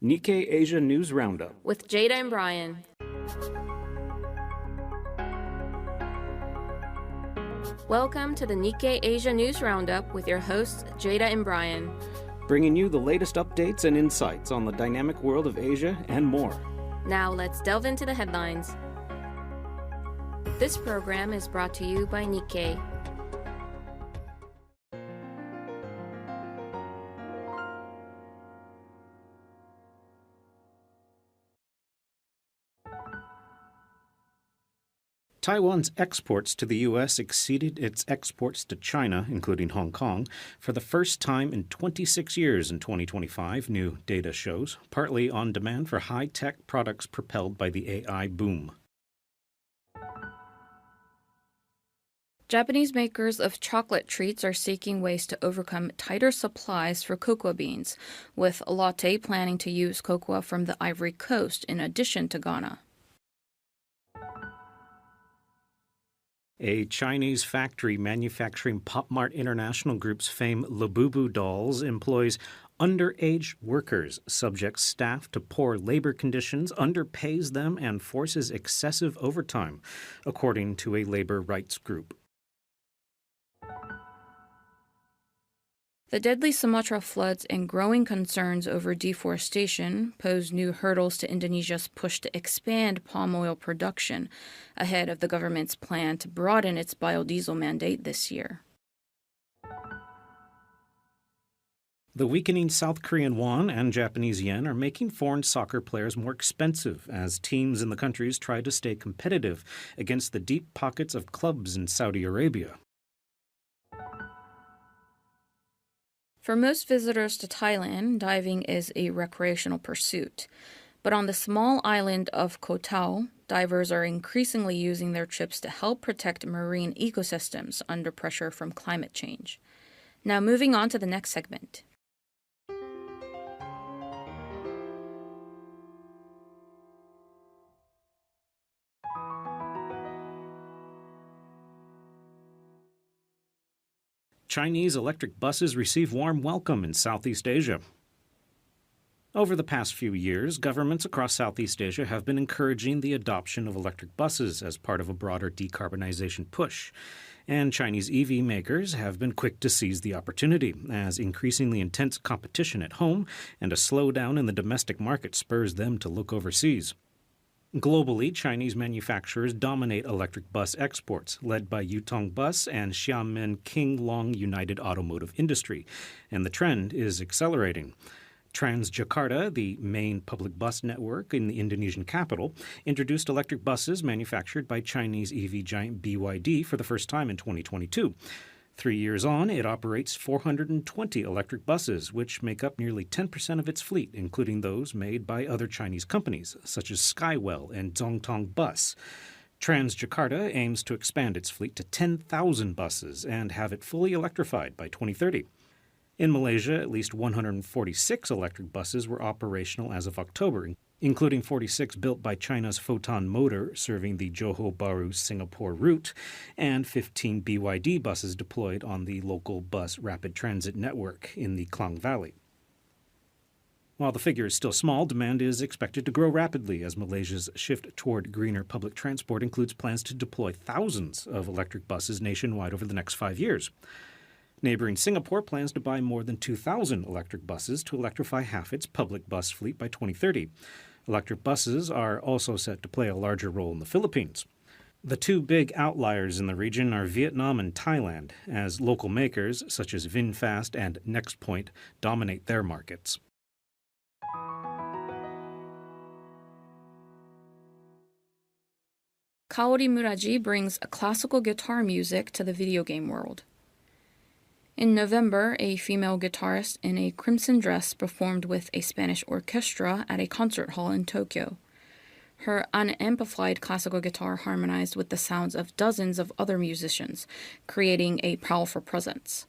Nikkei Asia News Roundup with Jada and Brian. Welcome to the Nikkei Asia News Roundup with your hosts Jada and Brian. bringing you the latest updates and insights on the dynamic world of Asia and more. Now let's delve into the headlines. This program is brought to you by Nikkei. Taiwan's exports to the U.S. exceeded its exports to China, including Hong Kong, for the first time in 26 years in 2025, new data shows, partly on demand for high-tech products propelled by the AI boom. Japanese makers of chocolate treats are seeking ways to overcome tighter supplies for cocoa beans, with Lotte planning to use cocoa from the Ivory Coast in addition to Ghana. A Chinese factory manufacturing Pop Mart International Group's famed Labubu dolls employs underage workers, subjects staff to poor labor conditions, underpays them, and forces excessive overtime, according to a labor rights group. The deadly Sumatra floods and growing concerns over deforestation pose new hurdles to Indonesia's push to expand palm oil production ahead of the government's plan to broaden its biodiesel mandate this year. The weakening South Korean won and Japanese yen are making foreign soccer players more expensive as teams in the countries try to stay competitive against the deep pockets of clubs in Saudi Arabia. For most visitors to Thailand, diving is a recreational pursuit. But on the small island of Koh Tao, divers are increasingly using their trips to help protect marine ecosystems under pressure from climate change. Now moving on to the next segment. Chinese electric buses receive warm welcome in Southeast Asia. Over the past few years, governments across Southeast Asia have been encouraging the adoption of electric buses as part of a broader decarbonization push. And Chinese EV makers have been quick to seize the opportunity, as increasingly intense competition at home and a slowdown in the domestic market spurs them to look overseas. Globally, Chinese manufacturers dominate electric bus exports, led by Yutong Bus and Xiamen King-Long United Automotive Industry, and the trend is accelerating. Transjakarta, the main public bus network in the Indonesian capital, introduced electric buses manufactured by Chinese EV giant BYD for the first time in 2022. 3 years on, it operates 420 electric buses, which make up nearly 10% of its fleet, including those made by other Chinese companies, such as Skywell and Zhongtong Bus. Transjakarta aims to expand its fleet to 10,000 buses and have it fully electrified by 2030. In Malaysia, at least 146 electric buses were operational as of October, including 46 built by China's Photon Motor serving the Johor Bahru-Singapore route, and 15 BYD buses deployed on the local bus rapid transit network in the Klang Valley. While the figure is still small, demand is expected to grow rapidly as Malaysia's shift toward greener public transport includes plans to deploy thousands of electric buses nationwide over the next 5 years. Neighboring Singapore plans to buy more than 2,000 electric buses to electrify half its public bus fleet by 2030. Electric buses are also set to play a larger role in the Philippines. The two big outliers in the region are Vietnam and Thailand, as local makers such as VinFast and NextPoint dominate their markets. Kaori Muraji brings classical guitar music to the video game world. In November, a female guitarist in a crimson dress performed with a Spanish orchestra at a concert hall in Tokyo. Her unamplified classical guitar harmonized with the sounds of dozens of other musicians, creating a powerful presence.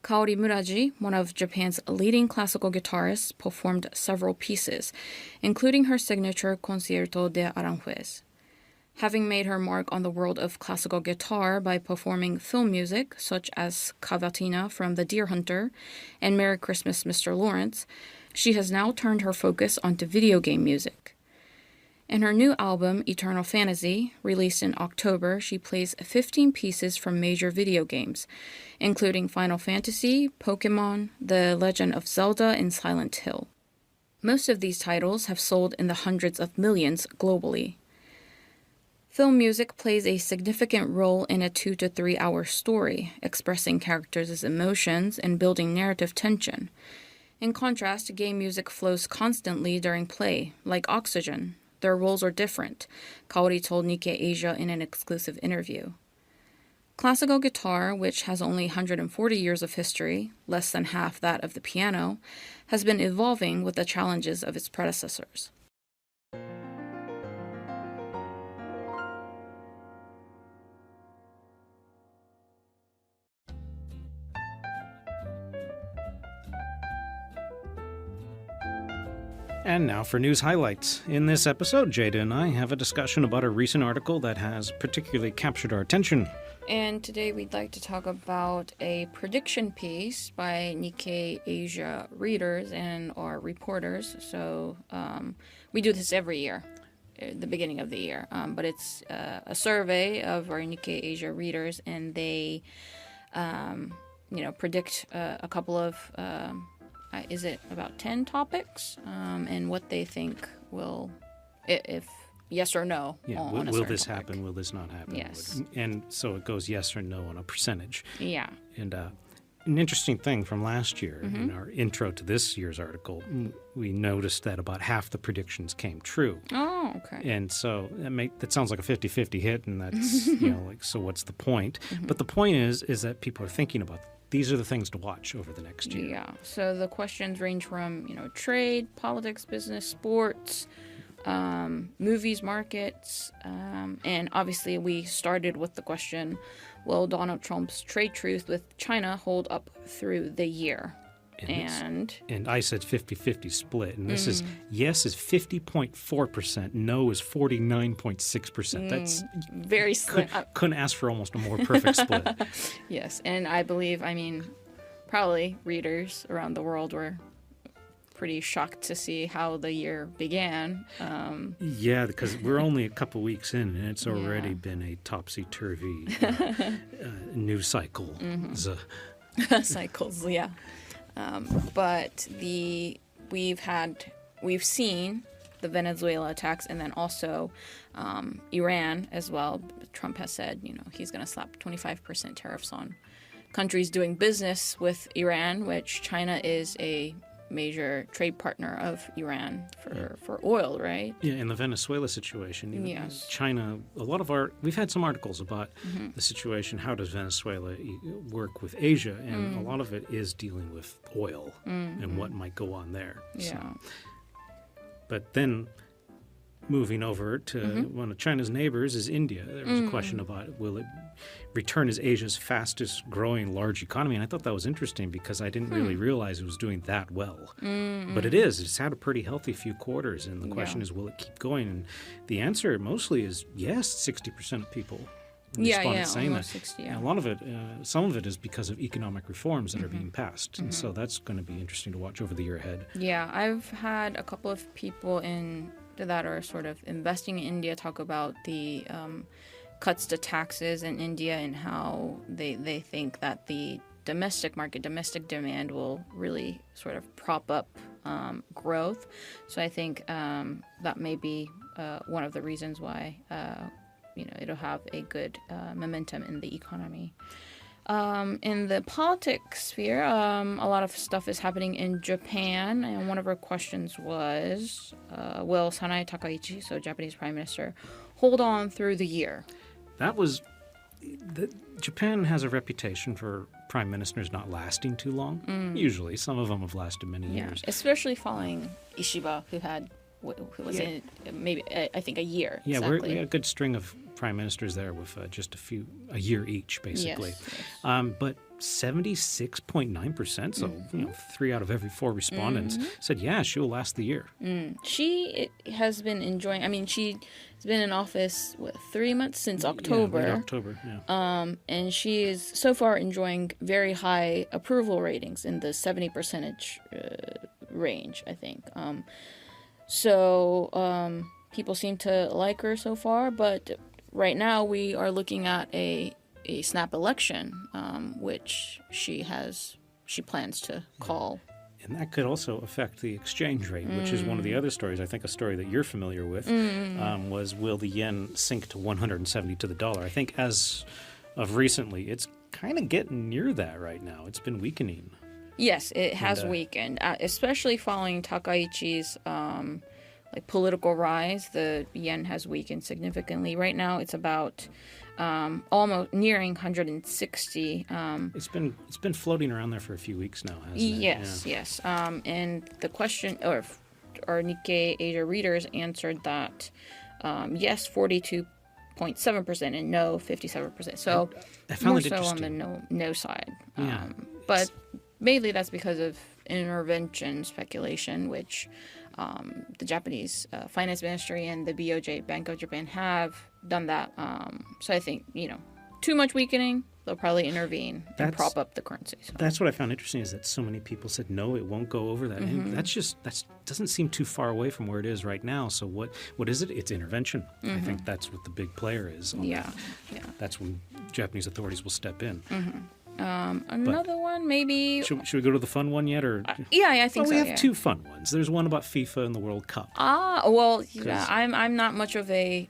Kaori Muraji, one of Japan's leading classical guitarists, performed several pieces, including her signature Concierto de Aranjuez. Having made her mark on the world of classical guitar by performing film music such as Cavatina from The Deer Hunter and Merry Christmas, Mr. Lawrence, She has now turned her focus onto video game music. In her new album, Eternal Fantasy, released in October, she plays 15 pieces from major video games, including Final Fantasy, Pokemon, The Legend of Zelda, and Silent Hill. Most of these titles have sold in the hundreds of millions globally. Film music plays a significant role in a 2 to 3 hour story, expressing characters' emotions and building narrative tension. In contrast, game music flows constantly during play, like oxygen. Their roles are different, Kaori told Nikkei Asia in an exclusive interview. Classical guitar, which has only 140 years of history, less than half that of the piano, has been evolving with the challenges of its predecessors. And now for news highlights. In this episode, Jada and I have a discussion about a recent article that has particularly captured our attention. And today we'd like to talk about a prediction piece by Nikkei Asia readers and our reporters. So we do this every year, at the beginning of the year. But it's a survey of our Nikkei Asia readers, and they, predict a couple of... is it about 10 topics? And what they think will, if yes or no. Yeah, on will this happen? Will this not happen? Yes. And so it goes yes or no on a percentage. Yeah. And an interesting thing from last year, in our intro to this year's article, we noticed that about half the predictions came true. Oh, okay. And so that sounds like a 50-50 hit, and that's, so what's the point? But the point is that people are thinking about these are the things to watch over the next year. Yeah. So the questions range from, trade, politics, business, sports, movies, markets, and obviously we started with the question, will Donald Trump's trade truce with China hold up through the year? And I said 50-50 split, and this is yes is 50.4%, no is 49.6%. That's very slim. Couldn't ask for almost a more perfect split. Yes, and I believe, probably readers around the world were pretty shocked to see how the year began. Yeah, because we're only a couple weeks in, and it's already been a topsy-turvy news cycle. Cycles, yeah. But we've seen the Venezuela attacks, and then also Iran as well. Trump has said, he's going to slap 25% tariffs on countries doing business with Iran, which China is a major trade partner of Iran for oil, right? Yeah, in the Venezuela situation, yes. China, we've had some articles about the situation, how does Venezuela work with Asia, and a lot of it is dealing with oil and what might go on there. Yeah. So. But then moving over to one of China's neighbors is India. There was a question about will it return as Asia's fastest growing large economy, and I thought that was interesting because I didn't really realize it was doing that well. But it is. It's had a pretty healthy few quarters, and the question is, will it keep going? And the answer mostly is yes. 60% of people responded saying almost that. 60, And a lot of it, some of it is because of economic reforms that are being passed, and so that's going to be interesting to watch over the year ahead. Yeah, I've had a couple of people that are sort of investing in India talk about the cuts to taxes in India and how they think that the domestic demand will really sort of prop up growth. So I think that may be one of the reasons why it'll have a good momentum in the economy. In the politics sphere, a lot of stuff is happening in Japan, and one of our questions was, will Sanae Takaichi, so Japanese Prime Minister, hold on through the year? Japan has a reputation for prime ministers not lasting too long. Usually, some of them have lasted many years. Especially following Ishiba, who was in maybe I think a year. Yeah, exactly. we had a good string of prime ministers there with just a year each, basically. Yes. But 76.9%, so 3 out of every 4 respondents said, yeah, she'll last the year. She has been enjoying. She's been in office 3 months since October. Yeah, late October. Yeah. And she is so far enjoying very high approval ratings in the 70% range, I think. So people seem to like her so far, but right now we are looking at a snap election, which she plans to call. And that could also affect the exchange rate, which is one of the other stories. I think a story that you're familiar with was, will the yen sink to 170 to the dollar? I think as of recently, it's kind of getting near that right now. It's been weakening. Yes, it has weakened, especially following Takaichi's political rise. The yen has weakened significantly. Right now, it's about almost nearing 160. It's been floating around there for a few weeks now, hasn't it? Yes. And the question, or our Nikkei Asia readers answered that yes, 42.7%, and no, 57%. So I found more it so on interesting. the no side. Yeah. But mainly that's because of intervention speculation, which the Japanese Finance Ministry and the BOJ, Bank of Japan, have done that. So I think, too much weakening, they'll probably intervene and prop up the currency. So. That's what I found interesting, is that so many people said, no, it won't go over that. And that doesn't seem too far away from where it is right now. So what is it? It's intervention. I think that's what the big player is on that. Yeah. That's when Japanese authorities will step in. Another one, maybe. Should we go to the fun one yet, or? I think so. We have two fun ones. There's one about FIFA and the World Cup. Well, yeah, I'm not much of a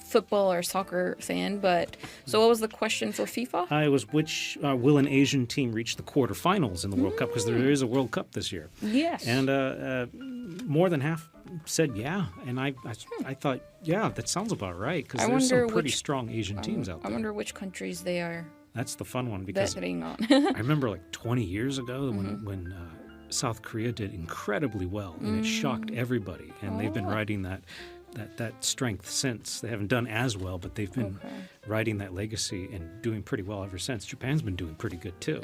football or soccer fan, but so what was the question for FIFA? It was which will an Asian team reach the quarterfinals in the World Cup, because there is a World Cup this year. Yes. And more than half said yeah, and I thought, yeah, that sounds about right, because there's some pretty strong Asian teams out there. I wonder which countries they are. That's the fun one, because betting on. I remember 20 years ago when South Korea did incredibly well, and it shocked everybody, and they've been riding that strength since. They haven't done as well, but they've been riding that legacy and doing pretty well ever since. Japan's been doing pretty good too.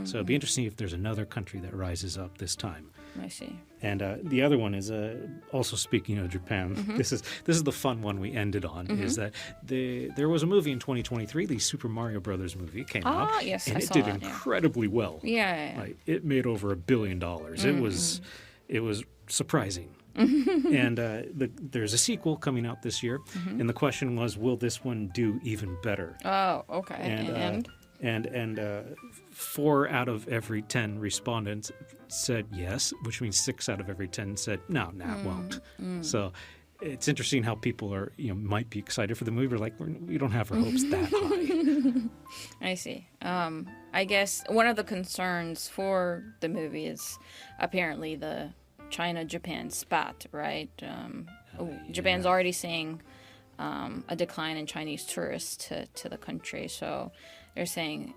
So it'd be interesting if there's another country that rises up this time. I see. And the other one is also, speaking of Japan. This is the fun one we ended on. Is that there was a movie in 2023, the Super Mario Brothers movie came out. Yes, and I it saw did that, incredibly well. Yeah. It made over $1 billion. It was surprising. And there's a sequel coming out this year, and the question was, will this one do even better? Oh, okay. And 4 out of every 10 respondents said yes, which means 6 out of every 10 said no, it won't. So it's interesting how people are, might be excited for the movie. We're we don't have our hopes that high. I see. I guess one of the concerns for the movie is apparently the China-Japan spat, right? Japan's already seeing a decline in Chinese tourists to the country, so they're saying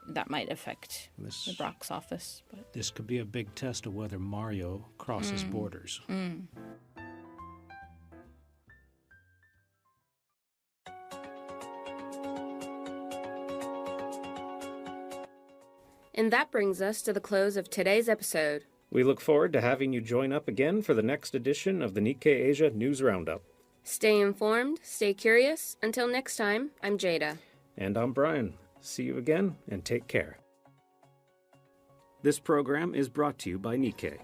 that might affect the box office. But this could be a big test of whether Mario crosses borders. And that brings us to the close of today's episode. We look forward to having you join up again for the next edition of the Nikkei Asia News Roundup. Stay informed, stay curious. Until next time, I'm Jada. And I'm Brian. See you again, and take care. This program is brought to you by Nikkei.